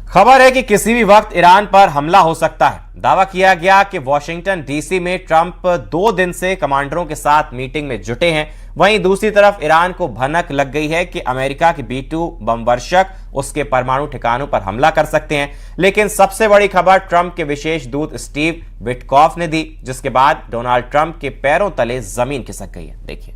खबर है कि किसी भी वक्त ईरान पर हमला हो सकता है। दावा किया गया कि वॉशिंगटन डीसी में ट्रंप 2 दिन से कमांडरों के साथ मीटिंग में जुटे हैं। वहीं दूसरी तरफ ईरान को भनक लग गई है कि अमेरिका के B-2 बमवर्षक उसके परमाणु ठिकानों पर हमला कर सकते हैं। लेकिन सबसे बड़ी खबर ट्रंप के विशेष दूत स्टीव विटकॉफ ने दी, जिसके बाद डोनाल्ड ट्रंप के पैरों तले जमीन खिसक गई है। देखिए।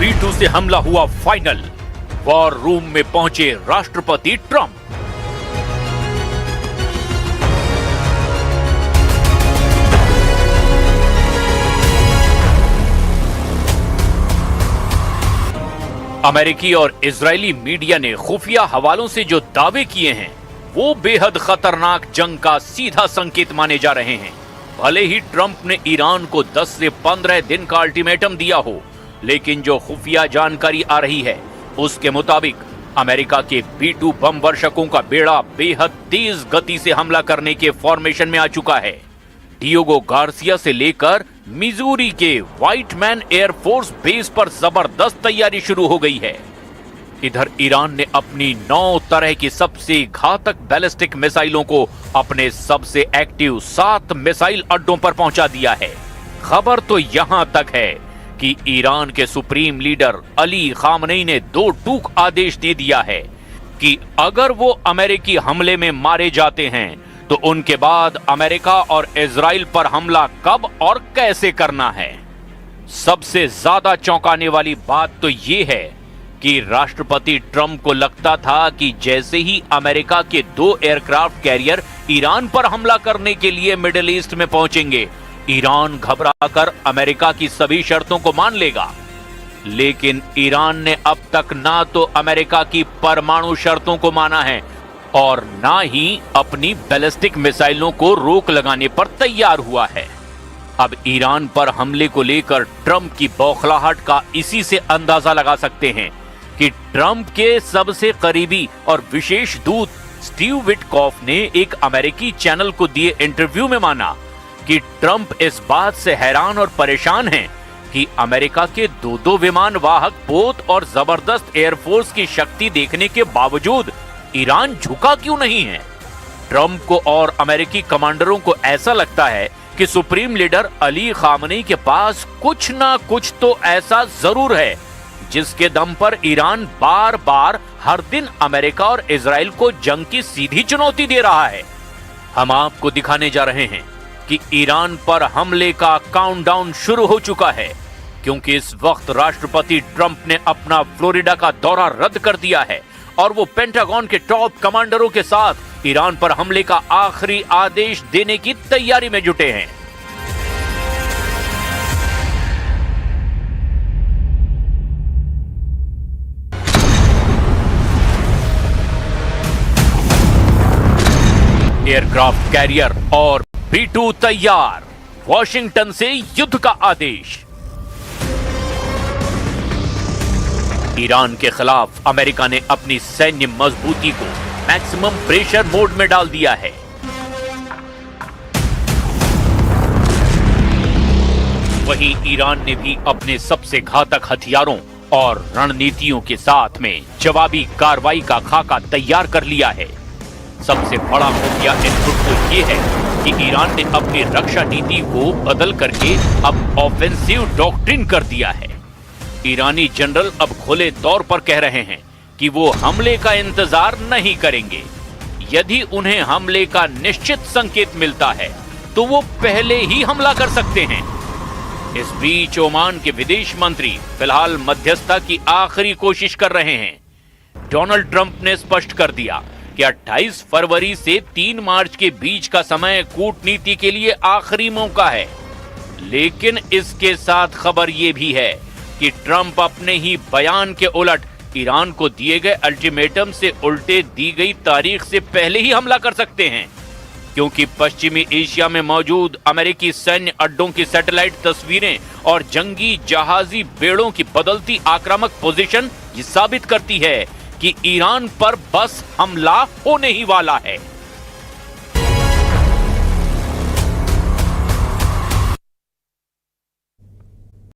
B-2 से हमला हुआ फाइनल। वॉर रूम में पहुंचे राष्ट्रपति ट्रंप। अमेरिकी और इजरायली मीडिया ने खुफिया हवालों से जो दावे किए हैं वो बेहद खतरनाक जंग का सीधा संकेत माने जा रहे हैं। भले ही ट्रंप ने ईरान को 10 से 15 दिन का अल्टीमेटम दिया हो, लेकिन जो खुफिया जानकारी आ रही है उसके मुताबिक अमेरिका के B-2 बम वर्षकों का बेड़ा बेहद तेज गति से हमला करने के फॉर्मेशन में आ चुका है। डियोगो गार्सिया से लेकर मिजूरी के व्हाइटमैन एयरफोर्स बेस पर जबरदस्त तैयारी शुरू हो गई है। इधर ईरान ने अपनी 9 तरह की सबसे घातक बैलिस्टिक मिसाइलों को अपने सबसे एक्टिव 7 मिसाइल अड्डों पर पहुंचा दिया है। खबर तो यहां तक है कि ईरान के सुप्रीम लीडर अली खामनेई ने 2 टूक आदेश दे दिया है कि अगर वो अमेरिकी हमले में मारे जाते हैं तो उनके बाद अमेरिका और इजराइल पर हमला कब और कैसे करना है। सबसे ज्यादा चौंकाने वाली बात तो ये है कि राष्ट्रपति ट्रंप को लगता था कि जैसे ही अमेरिका के 2 एयरक्राफ्ट कैरियर ईरान पर हमला करने के लिए मिडिल ईस्ट में पहुंचेंगे, ईरान घबराकर अमेरिका की सभी शर्तों को मान लेगा। लेकिन ईरान ने अब तक ना तो अमेरिका की परमाणु शर्तों को माना है और ना ही अपनी बैलिस्टिक मिसाइलों को रोक लगाने पर तैयार हुआ है। अब ईरान पर हमले को लेकर ट्रंप की बौखलाहट का इसी से अंदाजा लगा सकते हैं कि ट्रंप के सबसे करीबी और विशेष दूत स्टीव विटकॉफ ने एक अमेरिकी चैनल को दिए इंटरव्यू में माना कि ट्रंप इस बात से हैरान और परेशान हैं कि अमेरिका के 2 विमान वाहक पोत और जबरदस्त एयरफोर्स की शक्ति देखने के बावजूद ईरान झुका क्यों नहीं है। ट्रंप को और अमेरिकी कमांडरों को ऐसा लगता है कि सुप्रीम लीडर अली खामनेई के पास कुछ ना कुछ तो ऐसा जरूर है जिसके दम पर ईरान बार बार हर दिन अमेरिका और इजराइल को जंग की सीधी चुनौती दे रहा है। हम आपको दिखाने जा रहे हैं कि ईरान पर हमले का काउंटडाउन शुरू हो चुका है, क्योंकि इस वक्त राष्ट्रपति ट्रंप ने अपना फ्लोरिडा का दौरा रद्द कर दिया है और वो पेंटागन के टॉप कमांडरों के साथ ईरान पर हमले का आखिरी आदेश देने की तैयारी में जुटे हैं। एयरक्राफ्ट कैरियर और B-2 तैयार, वॉशिंगटन से युद्ध का आदेश। ईरान के खिलाफ अमेरिका ने अपनी सैन्य मजबूती को मैक्सिमम प्रेशर मोड में डाल दिया है। वहीं ईरान ने भी अपने सबसे घातक हथियारों और रणनीतियों के साथ में जवाबी कार्रवाई का खाका तैयार कर लिया है। सबसे बड़ा खुफिया इनपुट तो ये है कि ईरान ने अपनी रक्षा नीति को बदल करके अब ऑफेंसिव डॉक्ट्रिन कर दिया है। ईरानी जनरल अब खुले तौर पर कह रहे हैं कि वो हमले का इंतजार नहीं करेंगे। यदि उन्हें हमले का निश्चित संकेत मिलता है तो वो पहले ही हमला कर सकते हैं। इस बीच ओमान के विदेश मंत्री फिलहाल मध्यस्थता की आखिरी कोशिश कर रहे हैं। डोनाल्ड ट्रंप ने स्पष्ट कर दिया कि 28 फरवरी से 3 मार्च के बीच का समय कूटनीति के लिए आखिरी मौका है। लेकिन इसके साथ खबर यह भी है कि ट्रंप अपने ही बयान के उलट ईरान को दिए गए अल्टीमेटम से उल्टे दी गई तारीख से पहले ही हमला कर सकते हैं, क्योंकि पश्चिमी एशिया में मौजूद अमेरिकी सैन्य अड्डों की सैटेलाइट तस्वीरें और जंगी जहाजी बेड़ों की बदलती आक्रामक पोजीशन ये साबित करती है कि ईरान पर बस हमला होने ही वाला है।